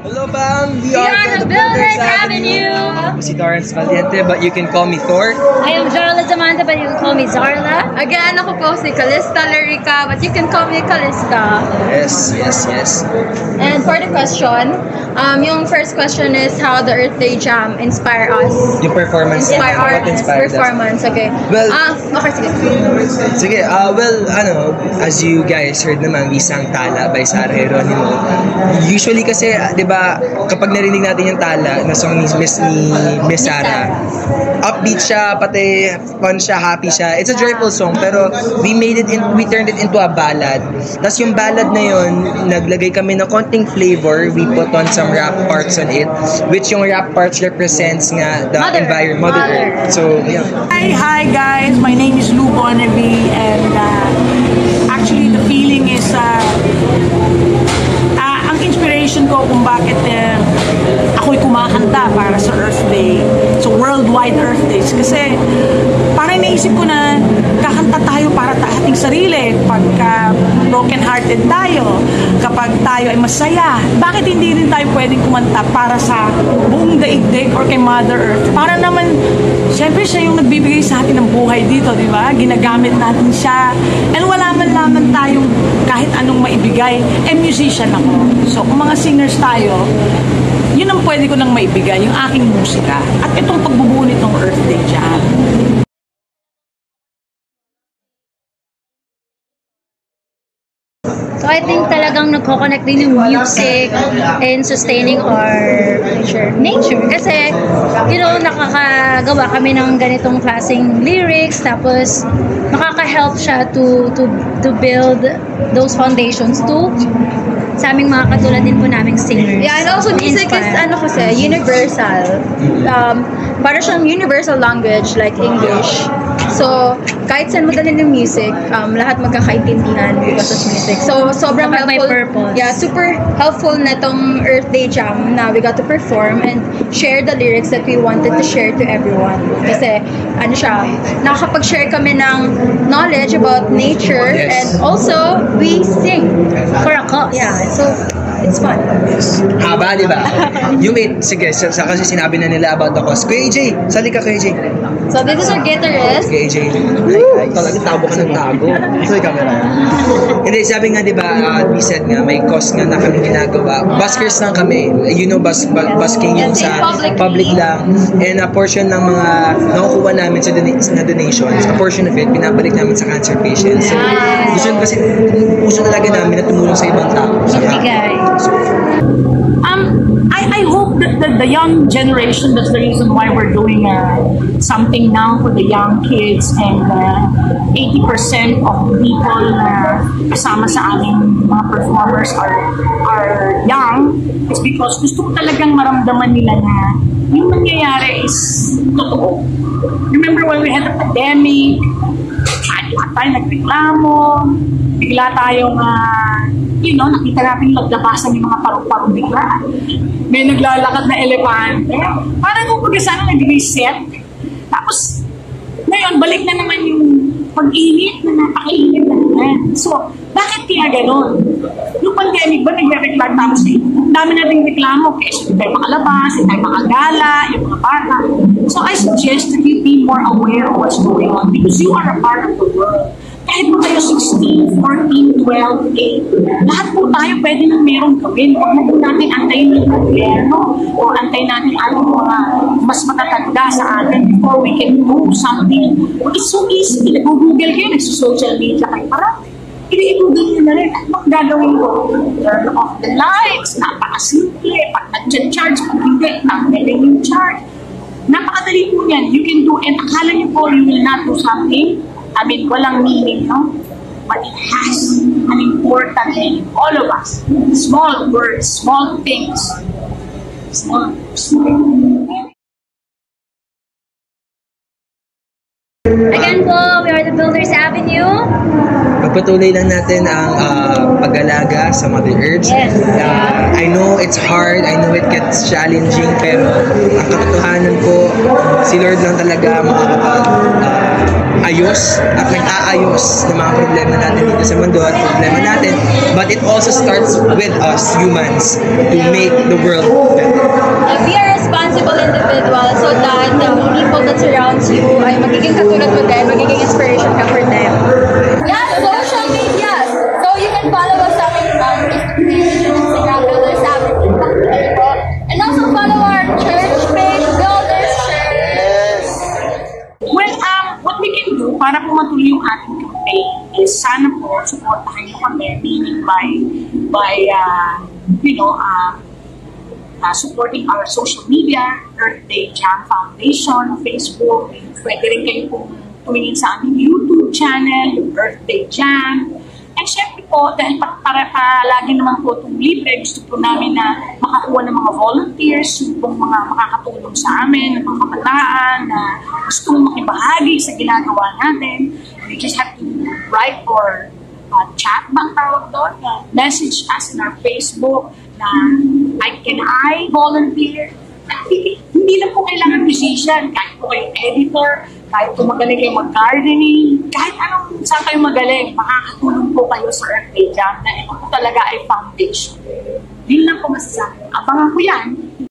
Hello, Bam! We are the Builders Avenue! Ako si Torrance Valiente, but you can call me Thor. I am Jarla Zamanta, but you can call me Zarla. Again, ako po si Calista Larica, but you can call me Calista. Yes. And for the question, yung first question is how the Earth Day Jam inspire us. Yung performance. Inspire our performance, okay. Well, okay, sige. As you guys heard naman, Isang Tala by Sarah Geronimo. Usually kasi, di ba, kapag narinig natin yung tala na song ni Miss Sarah, upbeat siya, pati fun siya, happy siya. It's a joyful song, pero we turned it into a ballad. Tapos yung ballad na yun, naglagay kami ng konting flavor. We put on some rap parts on it, which yung rap parts represents nga the environment, Mother Earth. So, yeah. Hi guys, my name is Lou Bonavie, and actually the feeling is ang inspiration ko kung bakit ako'y kumakanta para sa Earth Day, so worldwide Earth Days, kasi parang naisip ko na kakanta tayo para ating sarili pagka broken hearted tayo, kapag tayo ay masaya, bakit hindi rin tayo pwedeng kumanta para sa buong daigdig or kay Mother Earth, para naman syempre siya yung nagbibigay sa atin ng buhay dito, di ba? Ginagamit natin siya, and wala man lamang tayong kahit anong maibigay. Musician ako, so kung mga singers tayo, yun ang pwede ko nang maibigay, yung aking musika at itong pagbubuo nitong Earth Day Jam. So I think talagang nagko-connect din yung music and sustaining our nature. Kasi, nakakagawa kami ng ganitong klaseng lyrics, tapos nakaka-help siya to build those foundations to sa aming mga katulad din po naming singers. Yeah, and also music is universal. Para siyang universal language like English. So, kahit saan mo dalhin yung music, lahat magkakaintindihan because of music. So, sobrang helpful. Yeah, super helpful na itong Earth Day Jam na we got to perform and share the lyrics that we wanted to share to everyone. Kasi, nakakapag-share kami ng knowledge about nature, and also, we sing for a cause. Yeah, so, it's fun. Haba, di ba? Sige, kasi sinabi na nila about the cause. Kuya AJ, sali ka Kuya AJ. So, this is our guitarist. Kuya AJ. Talagang tabo ka ng tabo. Ito yung camera. Hindi, sabi nga, di ba, we said nga, may cause nga na kami ginagawa. Buskers lang kami. Busking yung sa public lang. And a portion ng mga nakukuha namin sa donations, a portion of it, pinabalik namin sa cancer patients. So, gusto talaga namin na tumulong sa ibang tao. I hope that the young generation, that's the reason why we're doing something now for the young kids, and 80% of people na kasama sa aming mga performers are young. It's because gusto ko talagang maramdaman nila na yung nangyayari is totoo. Remember when we had a pandemic, lahat tayo nagreklamo, bigla tayong nakita natin laglabasan yung mga parong-parong bigla. May naglalakad na elepante. Parang kung sana nag-reset. Tapos, ngayon, balik na naman yung pag-init na napakainit na naman. So, bakit kaya ganon? Yung pandemic ba, nagre-reklamo, tapos dami nating reklamo, kasi hindi tayo makalabas, hindi tayo makagala, yung mga bata. So, I suggest that you be more aware of what's going on, because you are a part of the world. Kahit po tayo 16, 14, 12, 8, lahat po tayo pwede nang merong gawin. Huwag na po natin antayin yung gobyerno o antayin natin ang mga mas matatanda sa atin before we can do something. It's so easy. Nag-google kayo, nag-social media kayo. Parang, i-google nyo na rin. Ano gagawin ko? Turn off the lights. Napaka-simple. Pag nag-charge, pag hindi, tanggalin yung charge. Napakadali po yan. You can do, and akala nyo po, you will not do something. Walang meaning, no? But it has an important meaning. All of us. Small words, small things. Small. Again po, we are the Builders Avenue. Pagpatuloy lang natin ang pag-alaga sa Mother Earth. Yes. I know it's hard, I know it gets challenging, pero ang katotohanan po, si Lord lang talaga makakapag-ayos at nag-aayos ng mga problema natin dito sa mundo at problema natin but it also starts with us humans to make the world better. Be a responsible individual so that the people that surrounds you ay magiging katulad mo din, magiging inspiration ka for them. Yeah, social media. So you can follow us sa Instagram, Builders Avenue, and also follow our church page, Builders Church. Well, what we can do para po matuloy yung ating campaign is sana po supportahan nyo kami, meaning by supporting our social media, Earth Day Jam Foundation, Facebook. Pwede rin kayo pong tumingin sa aming YouTube channel, Earth Day Jam. And syempre po, dahil para lagi naman po itong libre, gusto po namin na makakuha ng mga volunteers, yung pong mga makakatulong sa amin, ng mga kabataan na gusto makibahagi sa ginagawa natin. We just have to write or chat bang tawag doon, message us in our Facebook na can I volunteer? Hindi na po kailangan musician, kahit po kayo editor, kahit po magaling kayo mag-gardening, kahit anong saan kayo magaling, makakatulong po kayo sa Earth Day Jam na ito po talaga ay foundation. Yun lang po masasabi. Abangan ko yan